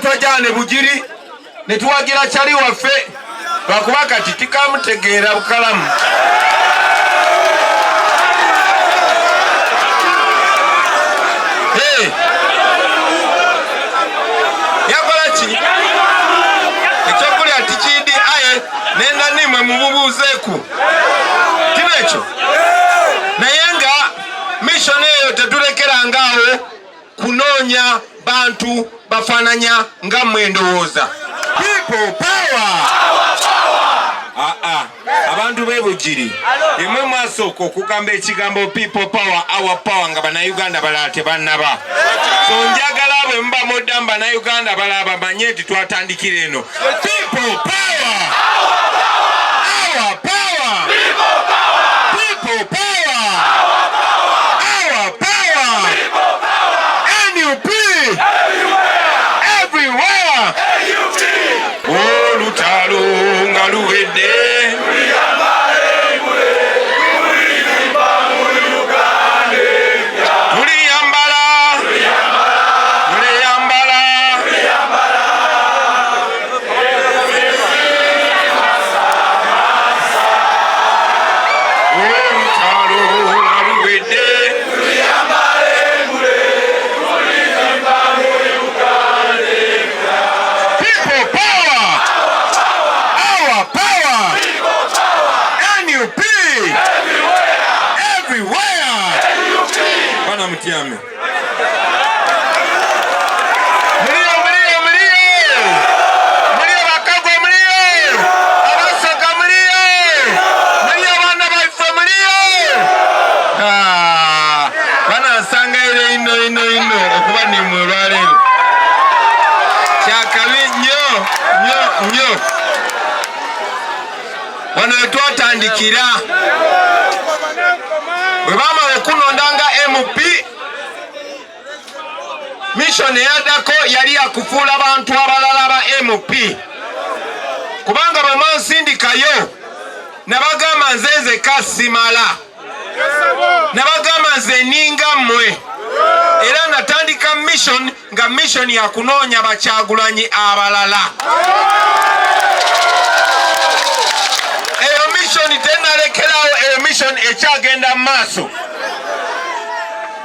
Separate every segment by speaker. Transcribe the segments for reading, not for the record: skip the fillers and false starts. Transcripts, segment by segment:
Speaker 1: twajane bugiri ne tuwagira chali waffe lwakuba kati tikamutegeera bukalamu. Yakola ki ekyokulya tikindi aye nenda nimwe mububuuzeeku kibekyo naye nga mission eyo tetulekerangaawo kunoonya bantu bafaananya nga mmwe ndowooza. People power. Abantu b'ebugiri yemwe mwasooka okugamba ekigambo people power, our power nga bannayuganda balala tebannaba. So njagala bwe muba modda bannayuganda balala bamanye nti twatandikira eno. People power. Our power. People power. People power. Our power. NUP. Everywhere. Olutalo nga luwedde Mtiame. Mlio Bakago mlio. Abasaka mlio. Mlio bana baifa mlio. Bana sanga ile ino okuba ni mwalale. Kyakabi nyo. Bana twatandikira. Webama wekunondanga MP mission yaddako yali akufuula abantu abalala ba MP kubanga bamansindikayo nabagamba nze kasimala nabagamba nze ninga mmwe era natandika mission nga mission ya kunoonya Bakyagulanyi abalala. Eyo mission tenalekerawo, eyo mission ekyagenda maaso.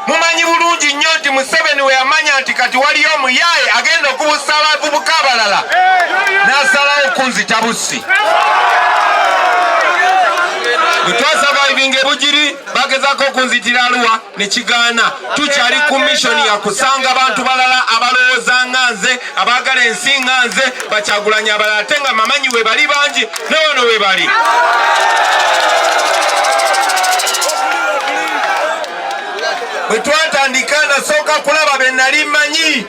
Speaker 1: Mumanyi bulungi nnyo nti Museveni we yamanya nti kati waliyo omuyaaye agenda okubuusa abavubuka abalala n'asalawo kunzita bussi. Bwe twasurviving ebugiri bagezaako okunzitira Arua ne kigaana. Tukyali ku mission ya kusanga abantu balala abalowooza nga nze, abaagala ensi nga nze, Bakyagulanyi abalala ate nga mamanyi we bali bangi ne wano we bali. Bwe twatandika nasooka kulaba be nali mmanyi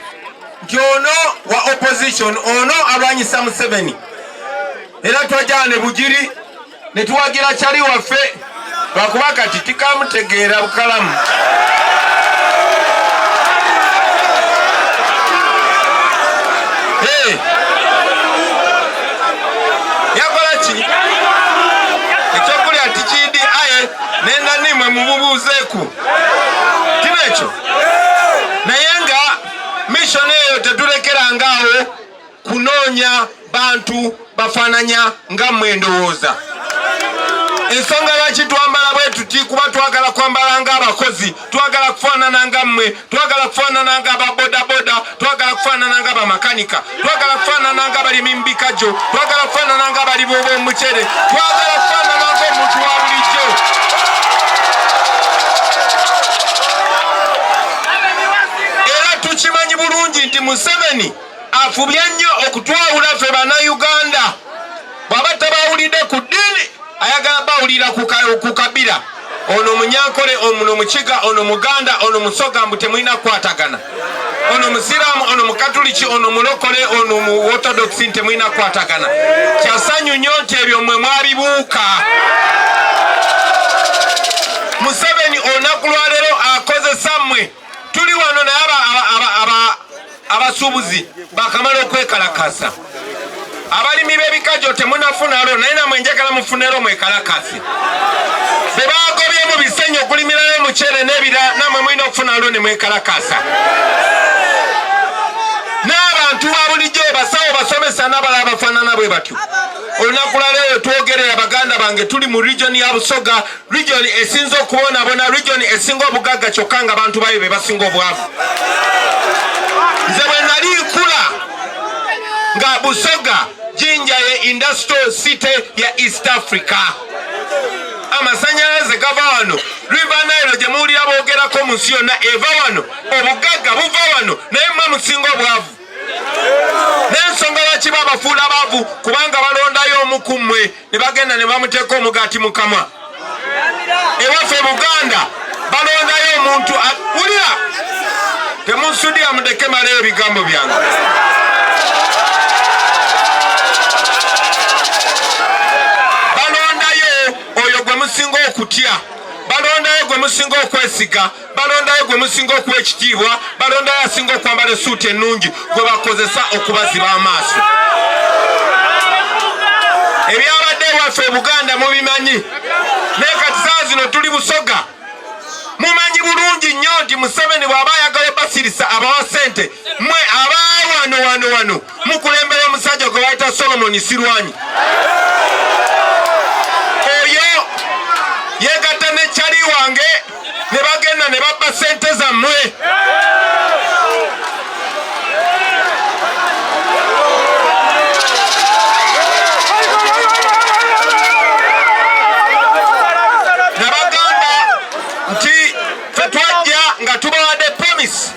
Speaker 1: nti ono wa opposition, ono alwanyisa Museveni. Era twajana ne bugiri ne tuwagira kyali waffe lwakuba kati tikamutegeera bukalamu. Yakola ki ekyokulya tikindi aye nenda nimwe mububuuzeeku kibekyo naye nga mission eyo tetulekerangaawo kunoonya bantu bafaananya nga mmwe ndowooza. Ensonga lwaki twambala bwe tuti kuba twagala kwambala nga abakozi, twagala kufaanana nga mmwe, twagala kufaanana nga ababodaboda, twagala kufaanana nga abamakanika, twagala kufaanana nga abalimi mu bikajjo, twagala kufaanana nga abali b'omucere, twagala kufaanana ng'omuntu wa bulijjo. Era tukimanyi bulungi nti Museveni afubye nnyo okutwawula ffe Bannayuganda. Bw'aba tabawulidde ku ddiini ayagala bawulira ku kabira. Ono Munyankole, ono Mukiga, ono Muganda, ono Musoga, mbu temulina kukwatagana. Ono Musiraamu, ono Mukatuliki, ono Mulokole, ono mu Orthodox temulina kukwatagana. Kyasanyu nnyo nti ebyo mmwe mwabibuuka. Museveni olunaku lwaleero akozesa mmwe. Tuli wano naye abasuubuzi bakamala okwekalakasa. Abalimi b'ebikajjo temunafuna lo naye namwe njagala mufunero mwekalakasi. Be bagobye mu bisenyi okulimirayo omucere n'ebira namwe mulina okufuna lo ne mwekalakasa. N'abantu ba buli bwe batyo. Olunaku lwa leero twogerera baganda bange tuli mu region ya Busoga, region esinza okubonaabona, region esinga obugagga kyokka nga abantu bayo be basinga obwavu. Nze bwe nali nkula nga Busoga Jinja ye industrial city ya East Africa. Amasanyalaze gava wano, River Nile gye muwulira boogerako mu nsi yonna eva wano, obugagga buva wano, naye mmwe musinga obwavu. N'ensonga lwaki babafuula baavu kubanga balondayo omu ku mmwe ne bagenda ne bamuteeka omugaati mu kamwa. Ewaffe Buganda balondayo omuntu wulira temunsudira mudeke maleyo ebigambo byange. Balondayo oyo gwe musinga okutya, balondayo gwe musinga okwesiga, balondayo gwe musinga okuwa ekitiibwa, balondayo asinga okwambala essuuti ennungi gwe bakozesa okubaziba amaaso. Ebyabadde ewaffe Buganda mubimanyi, naye kati saa zino tuli Busoga. Mumanyi bulungi nnyo nti Museveni bw'aba ayagala basirisa abawa ssente, mmwe wano mukulembera omusajja gwe bayita Solomon Sirwanyi. Oyo yegatta ne Chali wange ne bagenda ne babba ssente zammwe. Nga tubawadde promise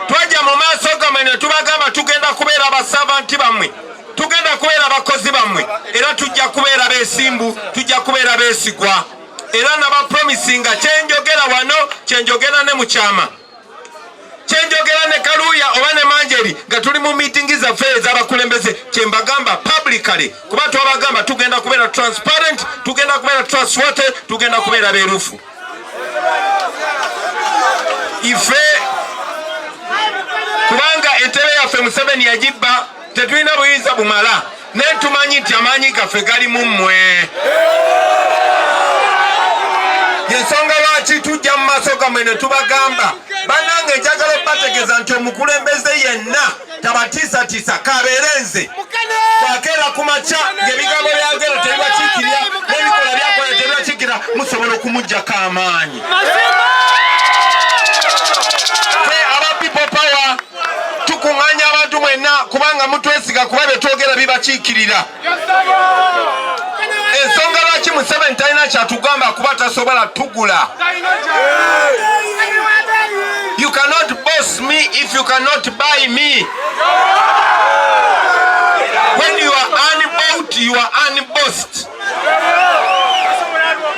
Speaker 1: twajja mu maaso gamwe ne tubagamba tugenda kubeera abasavanti bammwe, tugenda kubeera abakozi bammwe, era tujja kubeera beesimbu, tujja kubeera beesigwa. Era nabapromisinga kyenjogera wano kyenjogera ne mu kyama, kyenjogera ne Kaluuya oba ne Manjeri nga tuli mu meeting zaffe ez'abakulembeze, kyembagamba publicly kuba twabagamba tugenda kubeera transparent, tugenda kubeera trustworthy, tugenda kubeera beerufu. Ife kubanga entebe yaffe Museveni yagibba tetulina buyinza bumala, naye tumanyi nti amaanyi gaffe gali mu mmwe. Yensonga lwaki tujja mu maaso gammwe ne tubagamba bannange njagala okubategeeza nti omukulembeze yenna tabatiisatiisa kabeere nze bwakeera ku makya ng'ebigambo byagera tebibakiikirira n'ebikola byakola tebibakiikirira musobola okumuggyako amaanyi. People power tukuŋŋaanya abantu mwenna kubanga mutwesiga kuba bye twogera bibakiikirira. Ensonga lwaki Museveni talina kyatugamba kuba tasobola tugula. You cannot boss me if you cannot buy me. When you are unbought, you are unbossed.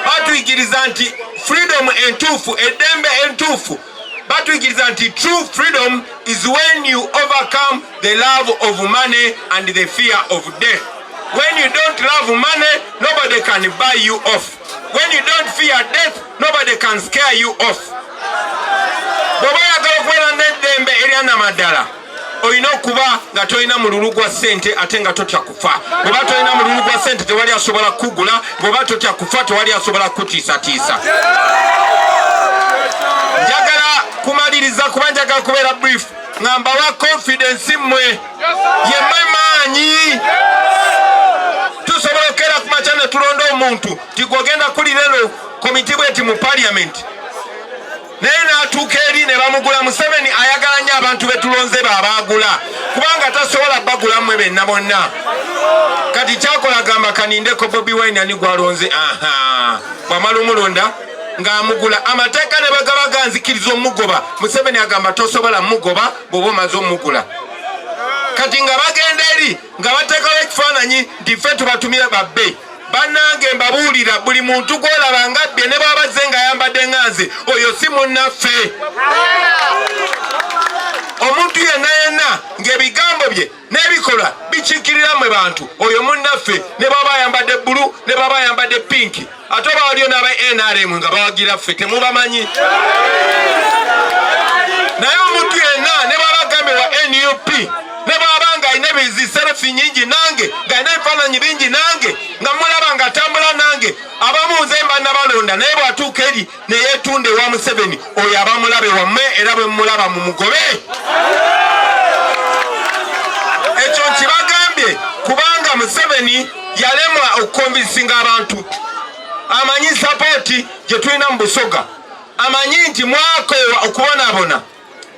Speaker 1: Batuyigiriza nti freedom entuufu, eddembe entuufu. Batuyigiriza nti true freedom is when you overcome the love of money and the fear of death. When you don't love money, nobody can buy you off. When you don't fear death, nobody can scare you off. Bw'oba oyagala okubeera n'eddembe ery'anamaddala olina okuba nga tolina mululu gwa ssente ate nga totya kufa. Bw'oba tolina mululu gwa ssente tewali asobola kugula, bw'oba totya kufa tewali asobola kutiisatiisa. Njagala kumaliriza kuba njagala kubeera brief ngamba wa confidence mmwe yemmwe maanyi. Tusobola okukeera ku makya ne tulonda omuntu tigwogenda kulira eno komiti bweti mu parliament naye n'atuuka eri ne bamugula. Museveni ayagala nnyo abantu be tulonze babaagula kubanga tasobola bagula mmwe benna bonna. Kati kyakola gamba kanindeko Bobi Wine ani gwalonze bwamala omulonda ng'amugula amateeka ne bagaba ganzikiriza omugoba. Museveni agamba tosobola mugoba bw'oba omaze omugula. Kati nga bagenda eri nga bateekawo ekifaananyi nti ffe tubatumire babbe. Bannange mbabuulira buli muntu gw'olaba ngabbye ne bw'abazze ng'ayambadde nganze oyo si munnaffe. Omuntu yenna ng'ebigambo bye n'ebikolwa bikiikirira mmwe bantu oyo munnaffe ne bw'aba ayambadde bbulu ne bw'aba ayambadde pinki. Ate oba waliyo n'aba NRM nga bawagira ffe temubamanyi. Naye omuntu yenna ne bw'aba agambe wa NUP ne bw'aba ng'alina biziserefi nyingi nange ng'alina ebifaananyi bingi nange nga mulaba ng'atambula nange abamu nze mba nabalonda naye bw'atuuka eri ne yeetunda ewa Museveni oyo aba mulabe wammwe era bwe mulaba mu mugobe. Ekyo nkibagambye kubanga Museveni yalemwa okukonvinsinga abantu. Amanyi sapoti gye tulina mu Busoga, amanyi nti mwakowa okubonabona.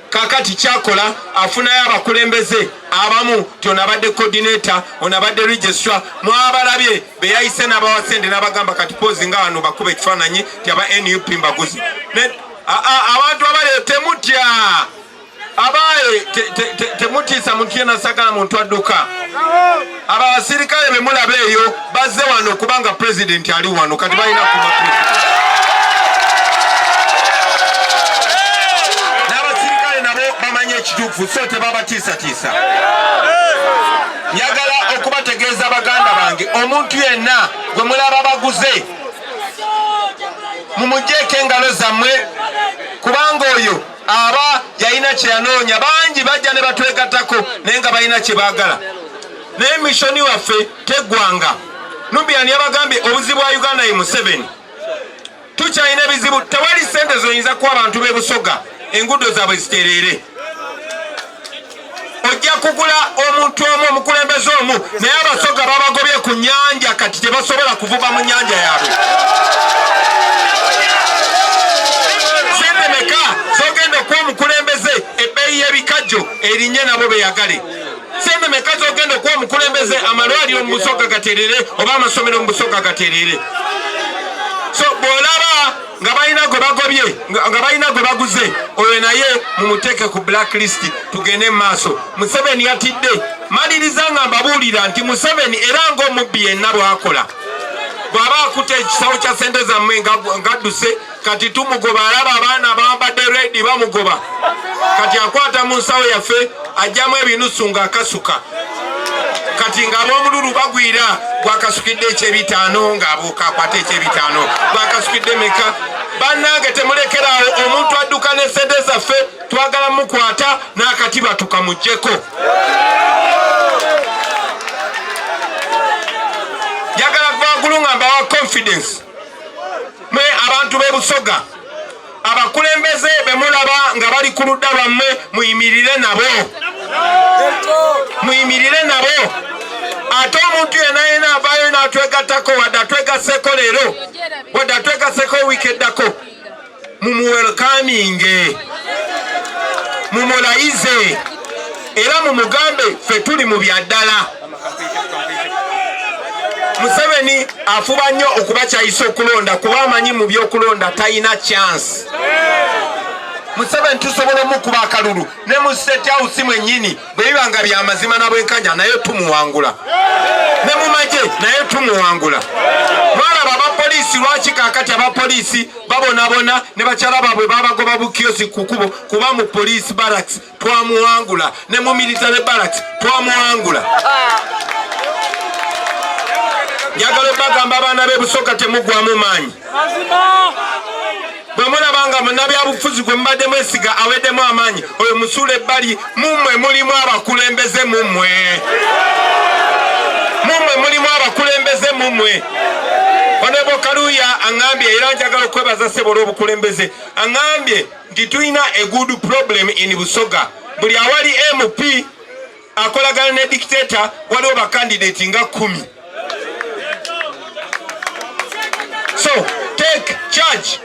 Speaker 1: Kakati kyakola afunayo abakulembeze abamu ti onabadde coordinator, onabadde registrar, mwabalabye beyayise n'abawasende n'abagamba kati pozi nga wano bakuba ekifaananyi ti aba NUP mbaguzi. Abantu abale temutya, abaye temutiisa muntu yena sagala muntu adduka. Abasirikale be mulaba eyo bazze wano kubanga president ali wano kati balina kuba president. N'abasirikale nabo bamanye ekituufu so tebabatiisatiisa. Njagala okubategeeza baganda bange, omuntu yenna gwe mulaba baguze mumugyeko engalo zammwe kubanga oyo aba yalina kye yanoonya. Bangi bajja ne batwegattako naye nga balina kye baagala. Naye mishoni waffe teggwanga. Nubian yabagambye obuzibu bwa Uganda ye Museveni. Tukyalina ebizibu, tewali ssente zoyinza kuwa abantu b'e Busoga enguudo zaabwe zitereere. Ojja kugula omuntu omu omukulembeze omu naye Abasoga babagobye ku nnyanja kati tebasobola kuvuba mu nnyanja yaabwe. Sente meka zogenda okuwa omukulembeze ebbeeyi y'ebikajjo erinye nabo beyagale? Sente meka zogenda okuwa omukulembeze amalwaliro mu Busoga gaterere oba amasomero mu Busoga gaterere? So bw'olaba nga balina gwe bagobye, nga balina gwe baguze, oyo naye mumuteeke ku blacklist tugende mu maaso. Museveni yatidde. Maliriza nga mbabuulira nti Museveni era ng'omubbi yenna bw'akola. Bw'aba akutte ekisawo kya sente zammwe ng'adduse kati tumugoba, alaba abaana bambadde redi bamugoba. Kati akwata mu nsawo yaffe ajjamu ebinusu ng'akasuka. Kati ng'ab'omululu bagwira gwakasukidde ekyebitaano ng'abuuka akwata ekyebitaano gwakasukidde meka. Bannange temulekerawo omuntu adduka ne sente zaffe twagala mukwata n'akatiba tukamuggyeko. Njagala kubagulu nga mbawa confidence mwe abantu b'e Busoga, abakulembeze be mulaba nga bali ku ludda lwammwe muyimirire nabo, muyimirire nabo. Ate omuntu yenna yenna avaayo n'atwegattako wadde atwegasseko leero wadde atwegasseko wiiki eddako, mumuwelkaminge, mumulayize era mumugambe ffe tuli mu bya ddala. Museveni afuba nnyo okubakyayisa okulonda kuba amanyi mu by'okulonda talina chance. Museveni tusobola omukuba akalulu ne mu State House mwennyini bwe biba nga by'amazima na bwenkanya naye tumuwangula, ne mu magye naye tumuwangula. Mwalaba abapoliisi lwaki kaakati abapoliisi babonabona ne bakyala baabwe babagoba bukiyosi ku kkubo kuba mu police barracks twamuwangula ne mu military barracks twamuwangula. Njagala bagamba abaana b'e Busoga temuggwamu maanyi. Bwe mulaba nga munnabyabufuzi gwe mubadde mwesiga aweddemu amaanyi, oyo musuula ebbali. Mummwe mulimu abakulembeze, mummwe mulimu abakulembeze, mummwe. Honorable Kaluuya aŋŋambye era njagala okwebaza ssebo olw'obukulembeze. Aŋŋambye nti tulina a good problem in Busoga. Buli awali MP akolagana ne dictator waliwo bakandidate nga 10. So take charge.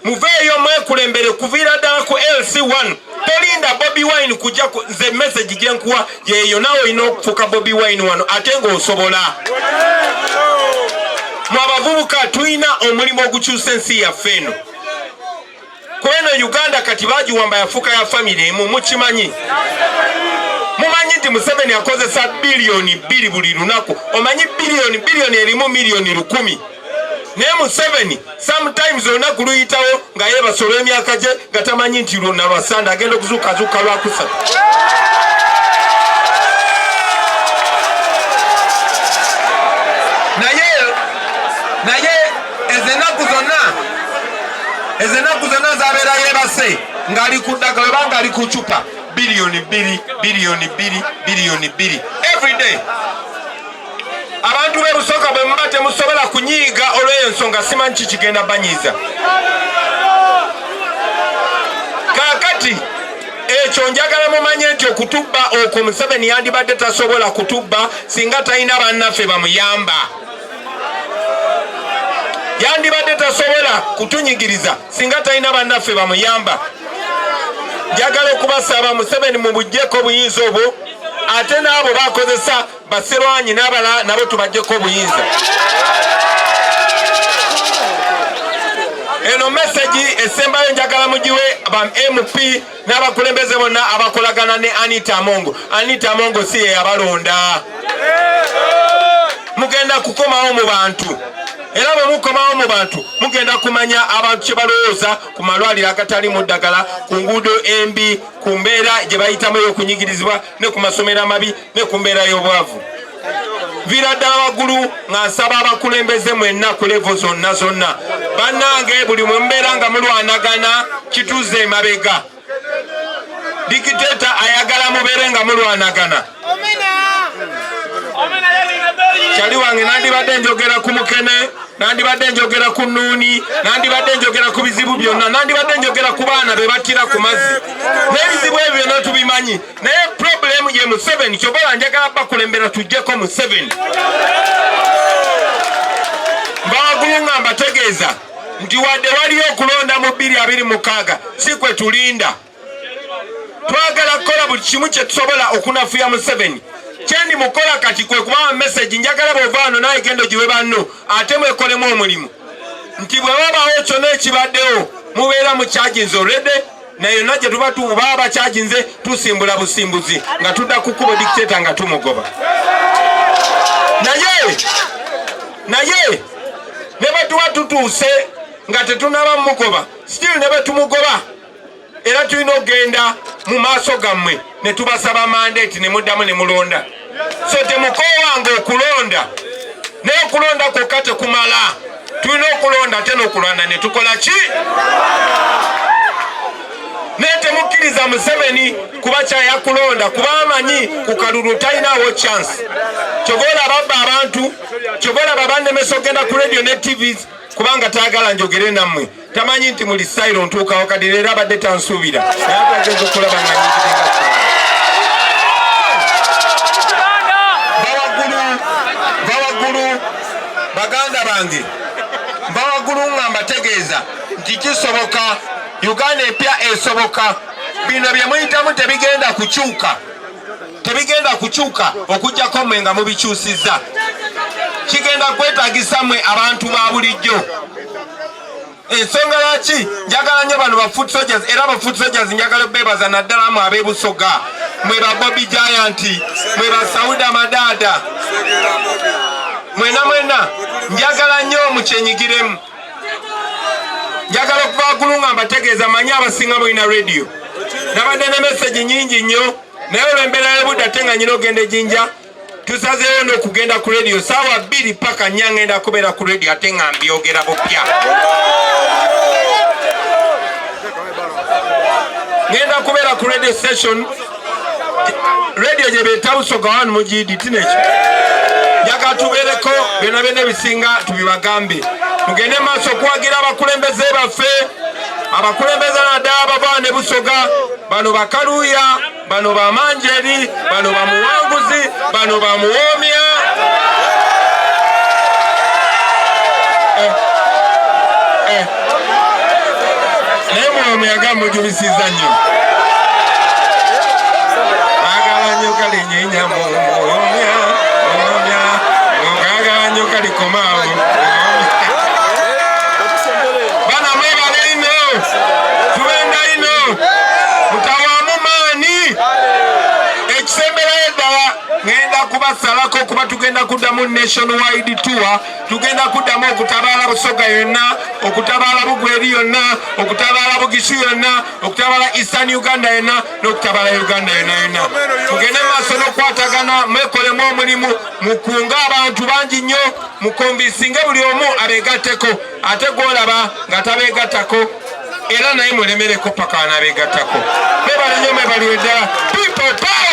Speaker 1: Muveeyo mwekulembere kuviira ddala ku LC1. Tolinda Bobi Wine kujja nze message gye nkuwa yeeyo naawe olina okufuuka Bobi Wine wano ate ng'osobola. Mu abavubuka tulina omulimu ogukyusa ensi yaffe eno. Ku eno Uganda kati baagiwamba yafuuka ya famire emu, mukimanyi? Mumanyi nti Museveni akozesa biliyoni 2 buli lunaku. Omanyi biliyoni erimu miliyoni 100. Naye Museveni sometimes olunaku luyitawo nga yeebasa olw'emyaka gye nga tamanyi nti lwonna lwasanda agenda okuzuukazuuka lwakusatu. Naye ezenaku zonna zabeera yeebase ng'ali ku ddagala oba ng'ali ku cupa biliyoni 2 every day. Abantu b'e Busoga bwe muba temusobola kunyiiga olw'eyo ensonga simanyi kikigenda banyiiza. Kaakati ekyo njagala mumanye nti okutubba okwo Museveni yandibadde tasobola kutubba singa talina bannaffe bamuyamba. Yandibadde tasobola kutunyigiriza singa talina bannaffe bamuyamba. Njagala okubasaba Museveni mubujjeko obuyinza obwo, ate n'abo bakozesa basserwanyi n'abalala nabo tubajjeko obuyinza. Eno message esembayo njagala mugiwe ba MP n'abakulembeze bonna abakolagana ne Anita Amongo. Anita Amongo si ye yabalonda. Mugenda kukomawo mu bantu. Era bwe mukomawo mu bantu mugenda kumanya abantu kye balowooza ku malwaliro agatali mu ddagala, ku nguudo embi, ku mbeera gye bayitamu ey'okunyigirizibwa ne ku masomero amabi ne ku mbeera y'obwavu. Vira ddala waggulu nga nsaba abakulembeze mwenna ku levo zonna zonna. Bannange buli mwe mbeera nga mulwanagana kituuze emabega. Dikiteeta ayagala mubeere nga mulwanagana. Kyali wange nandibadde njogera ku Mukene, nandibadde njogera ku Nuuni, nandibadde njogera ku bizibu byonna, nandibadde njogera ku baana be battira ku mazzi. N'ebizibu ebyo byonna tubimanyi. Naye problemu ye Museveni, kyobala njagala bakulembera tujjeko Museveni. Mbawagulu nga mbategeeza nti wadde waliyo okulonda mu 2026 si kwe tulinda. Twagala kukola buli kimu kye tusobola okunafuya Museveni. Kyendi mukola kati kwe kubawa message njagala bw'ova wano naye genda ogiwe banno ate mwekolemu omulimu nti bwe wabawo kyonna ekibaddewo mubeera mukyajinze already naye yonna gye tuba tuba bakyajinze tusimbula busimbuzi nga tudda ku kkubo dictator nga tumugoba. Naye ne bwe tuba tutuuse nga tetunaba mugoba still ne bwe tumugoba era tulina okgenda mu maaso gammwe ne tubasaba mandate ne muddamu ne mulonda. So temukoowanga okulonda naye okulonda kwokka tekumala. Tulina okulonda ate n'okulwana ne tukola ki? Naye temukkiriza Museveni kuba kyayakulonda kuba amanyi ku kalulu talinaawo chance. Kyova olaba abantu, kyova olaba bannemesa ogenda ku radio ne TVs kubanga taagala njogere nammwe. Tamanyi nti muli sayiro ntuukawo kati leero abadde tansuubira naye atageza okulaba nga nyigirenga. Bawaggulu baganda bange, bawaggulu nga mbategeeza nti kisoboka, Uganda empya esoboka. Bino bye muyitamu tebigenda kukyuka, tebigenda kukyuka okujjako mmwe nga mubikyusizza. Kigenda kwetaagisa mmwe abantu ba bulijjo. Ensonga lwaki njagala nnyo bano ba foot soldiers, era ba foot soldiers njagala beebaza naddala mu ab'ebusoga, mwe ba Bobby Giant, mwe ba Sauda Madada, mwena njagala nnyo mukyenyigiremu. Njagala okuva waggulu nga mbategeeza manyi abasinga mulina radio. Nabadde ne message nnyingi nnyo naye olw'embeera y'obudde ate nga nyina ogenda ejjinja tusazeewo n'okugenda ku radio saawa 2 paka 4 ngenda kubeera ku radio ate nga mbyogera bupya. Ngenda kubeera ku radio station, radio gye beeta Busoga wano mu GDT nekyo. Njagala tubeereko byonna byonna ebisinga tubibagambe. Mugende maaso okuwagira abakulembeze baffe, abakulembeze naddala bava ne Busoga, bano Bakaluuya, bano Bamanjeri, bano Bamuwanguzi, bano Bamuwoomya. Naye Muwoomya nga mujubisiza nnyo. Agala nnyo kalinyinya Muwoomya, agala nnyo kalikomaawo. Bana mwebale ino, tubenda ino, mutawaamu maani. Ekisembera eddala ngenda kubasalako kuba tugenda kuddamu nationwide tour, tugenda kuddamu okutabaala Busoga yonna, okutabaala Bugweri yonna, okutabaala Bugisu yonna, okutabaala Eastern Uganda yonna n'okutabaala Uganda yonna. Mugende maaso n'okwatagana mwekolemu omulimu, mukunga abantu bangi nnyo, mukombisinge buli omu abeegatteko, ate gw'olaba nga tabeegattako era naye mulemereko paka n'abeegattako. Mwebale nnyo, mwebaliwe ddala. People power!